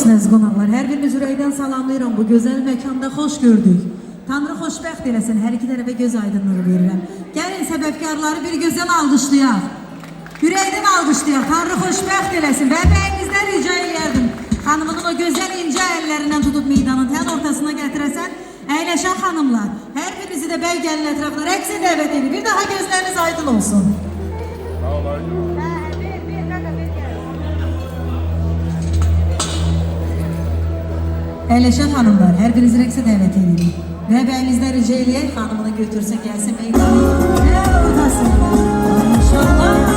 olsun əziz qonaqlar. Hər biriniz ürəkdən salamlayıram. Bu gözəl məkanda xoş gördük. Tanrı xoşbəxt eləsin. Hər iki tərəfə göz aydınlığı verirəm. Gəlin səbəbkarları bir gözəl alqışlayaq. Ürəkdən alqışlayaq. Tanrı xoşbəxt eləsin. Və bəyinizdən rica edərdim. Xanımının o gözəl incə əllərindən tutub meydanın tən ortasına gətirəsən. Əyləşən xanımlar. Hər birinizi də bəy gəlin ətrafına rəqsə dəvət edin. Bir daha gözləriniz aydın olsun. Əyləşən xanımlar, hər birinizi rəqsə dəvət edirik. Və bəyinizdən rica eləyək, xanımını götürsə gəlsin meydanın. Və ortasında. İnşallah.